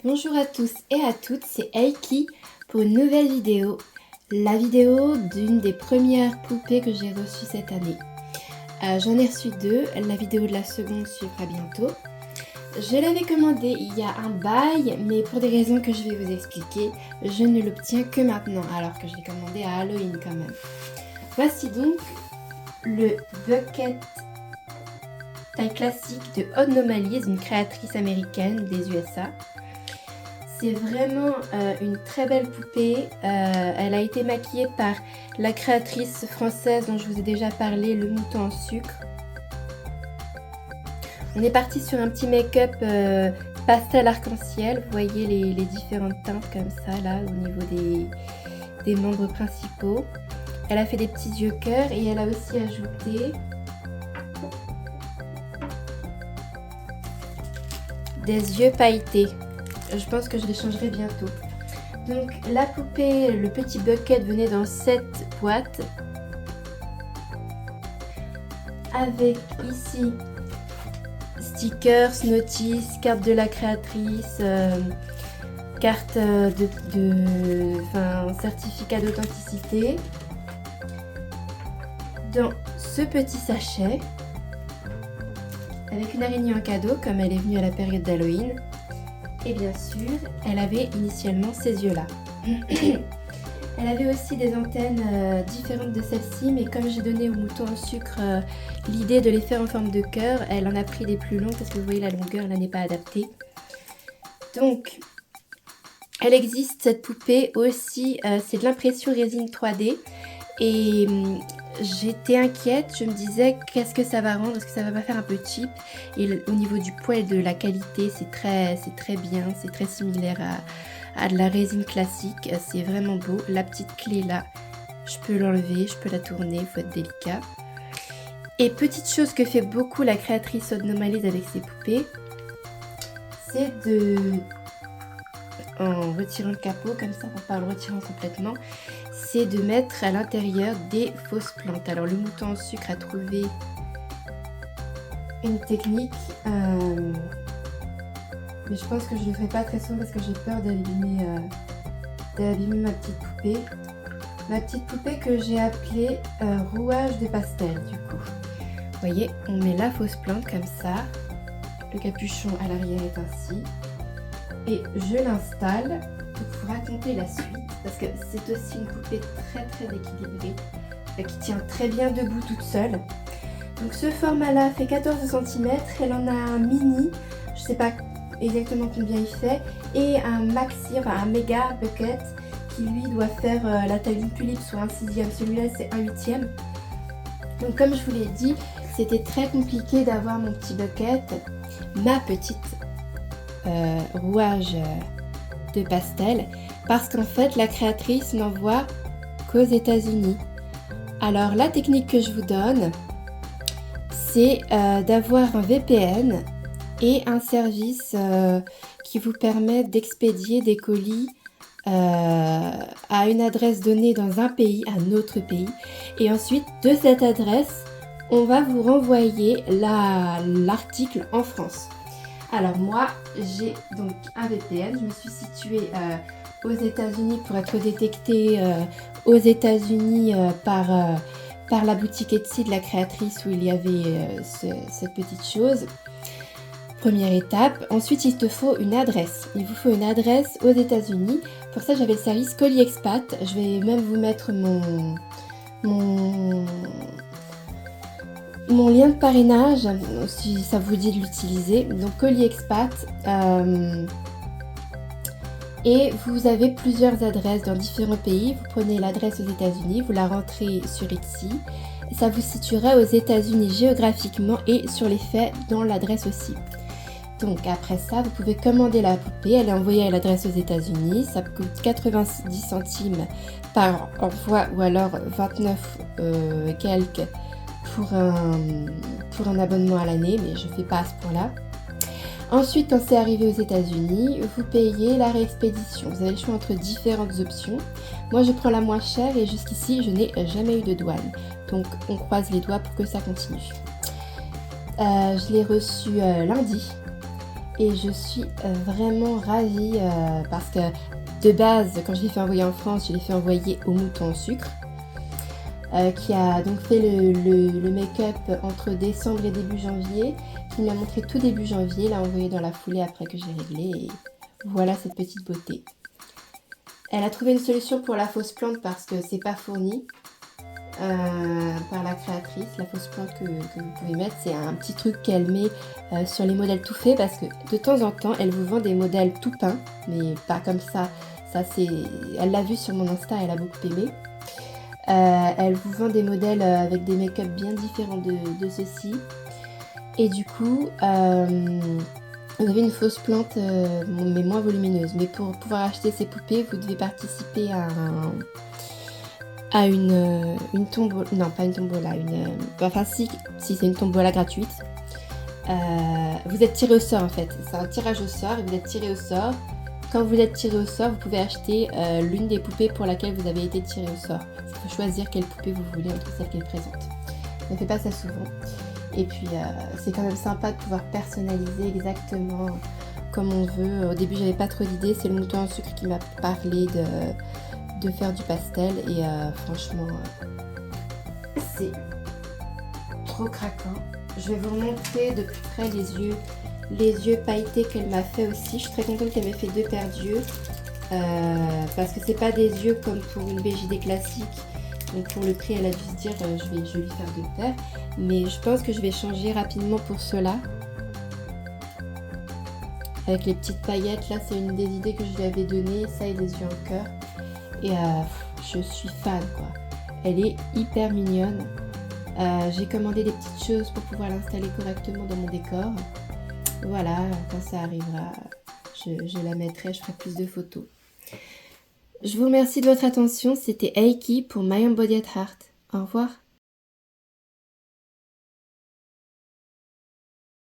Bonjour à tous et à toutes, c'est Aiki pour une nouvelle vidéo. La vidéo d'une des premières poupées que j'ai reçues cette année. J'en ai reçu deux, la vidéo de la seconde suivra bientôt. Je l'avais commandée il y a un bail, mais pour des raisons que je vais vous expliquer, je ne l'obtiens que maintenant, alors que je l'ai commandé à Halloween quand même. Voici donc le bucket taille classique de Odd une créatrice américaine des USA. C'est vraiment une très belle poupée. Elle a été maquillée par la créatrice française dont je vous ai déjà parlé, Le Mouton en Sucre. On est parti sur un petit make-up pastel arc-en-ciel. Vous voyez les différentes teintes comme ça là au niveau des membres principaux. Elle a fait des petits yeux cœur et elle a aussi ajouté des yeux pailletés. Je pense que je les changerai bientôt. Donc la poupée, le petit bucket venait dans cette boîte avec ici stickers, notices, carte de la créatrice, carte certificat d'authenticité. Dans ce petit sachet avec une araignée en cadeau comme elle est venue à la période d'Halloween. Et bien sûr, elle avait initialement ces yeux-là. Elle avait aussi des antennes différentes de celle-ci, mais comme j'ai donné au mouton en sucre l'idée de les faire en forme de cœur, elle en a pris des plus longues parce que vous voyez la longueur là n'est pas adaptée. Donc, elle existe cette poupée aussi, c'est de l'impression résine 3D. Et j'étais inquiète, je me disais qu'est-ce que ça va rendre, est-ce que ça va pas faire un peu cheap. Et au niveau du poids et de la qualité, c'est très bien, c'est très similaire à de la résine classique, c'est vraiment beau. La petite clé là, je peux l'enlever, je peux la tourner, il faut être délicat. Et petite chose que fait beaucoup la créatrice Odd avec ses poupées, c'est en retirant le capot comme ça, pas en le retirant complètement, c'est de mettre à l'intérieur des fausses plantes. Alors le mouton en sucre a trouvé une technique, mais je pense que je ne le ferai pas très souvent parce que j'ai peur d'abîmer ma petite poupée. Ma petite poupée que j'ai appelée rouage de pastel du coup. Vous voyez, on met la fausse plante comme ça, le capuchon à l'arrière est ainsi. Et je l'installe pour vous raconter la suite parce que c'est aussi une poupée très équilibrée qui tient très bien debout toute seule. Donc ce format là fait 14 cm, elle en a un mini, je sais pas exactement combien il fait, et un maxi, enfin un méga bucket qui lui doit faire la taille d'une tulipe, soit un 6e, celui-là c'est un 8e. Donc comme je vous l'ai dit, c'était très compliqué d'avoir mon petit bucket, ma petite rouage de pastel parce qu'en fait la créatrice n'envoie qu'aux États-Unis. Alors la technique que je vous donne, c'est d'avoir un VPN et un service qui vous permet d'expédier des colis à une adresse donnée dans un pays, un autre pays, et ensuite de cette adresse on va vous renvoyer l'article en France. Alors moi, j'ai donc un VPN, je me suis située aux États-Unis pour être détectée aux États-Unis par la boutique Etsy de la créatrice où il y avait cette petite chose. Première étape. Ensuite, il te faut une adresse. Il vous faut une adresse aux États-Unis. Pour ça, j'avais le service Colis Expat. Je vais même vous mettre mon lien de parrainage, si ça vous dit de l'utiliser, donc Colis Expat, et vous avez plusieurs adresses dans différents pays. Vous prenez l'adresse aux États-Unis, vous la rentrez sur Etsy, ça vous situerait aux États-Unis géographiquement et sur les faits dans l'adresse aussi. Donc après ça, vous pouvez commander la poupée, elle est envoyée à l'adresse aux États-Unis, ça coûte 90 centimes par envoi ou alors 29 quelques pour un abonnement à l'année, mais je ne fais pas à ce point-là. Ensuite, quand c'est arrivé aux États-Unis, vous payez la réexpédition. Vous avez le choix entre différentes options. Moi, je prends la moins chère et jusqu'ici, je n'ai jamais eu de douane. Donc, on croise les doigts pour que ça continue. Je l'ai reçu lundi Et je suis vraiment ravie parce que de base, quand je l'ai fait envoyer en France, je l'ai fait envoyer au Mouton en sucre, qui a donc fait le make-up entre décembre et début janvier, qui m'a montré tout début janvier, l'a envoyé dans la foulée après que j'ai réglé, et voilà cette petite beauté. Elle a trouvé une solution pour la fausse plante parce que c'est pas fourni par la créatrice. La fausse plante que vous pouvez mettre, c'est un petit truc qu'elle met sur les modèles tout faits, parce que de temps en temps elle vous vend des modèles tout peints, mais pas comme ça. Elle l'a vu sur mon Insta, elle a beaucoup aimé. Elle vous vend des modèles avec des make-up bien différents de ceux-ci, et du coup vous avez une fausse plante mais moins volumineuse. Mais pour pouvoir acheter ces poupées, vous devez participer à une tombola, non pas une tombola, enfin si c'est une tombola gratuite. Vous êtes tiré au sort en fait, c'est un tirage au sort et vous êtes tiré au sort. Quand vous êtes tiré au sort, vous pouvez acheter l'une des poupées pour laquelle vous avez été tiré au sort. Il faut choisir quelle poupée vous voulez entre celles qu'elle présente. On ne fait pas ça souvent. Et puis c'est quand même sympa de pouvoir personnaliser exactement comme on veut. Au début j'avais pas trop d'idées, c'est le Mouton en sucre qui m'a parlé de faire du pastel, et franchement c'est trop craquant. Je vais vous montrer de plus près les yeux pailletés qu'elle m'a fait aussi. Je suis très contente qu'elle m'ait fait 2 paires d'yeux parce que c'est pas des yeux comme pour une BJD classique. Donc pour le prix, elle a dû se dire je vais lui faire 2 paires, mais je pense que je vais changer rapidement pour ceux-là. Avec les petites paillettes, là c'est une des idées que je lui avais données, ça et des yeux en cœur. Et je suis fan quoi. Elle est hyper mignonne. J'ai commandé des petites choses pour pouvoir l'installer correctement dans mon décor. Voilà, quand ça arrivera, je la mettrai, je ferai plus de photos. Je vous remercie de votre attention, c'était Aiki pour My Embodied Heart. Au revoir.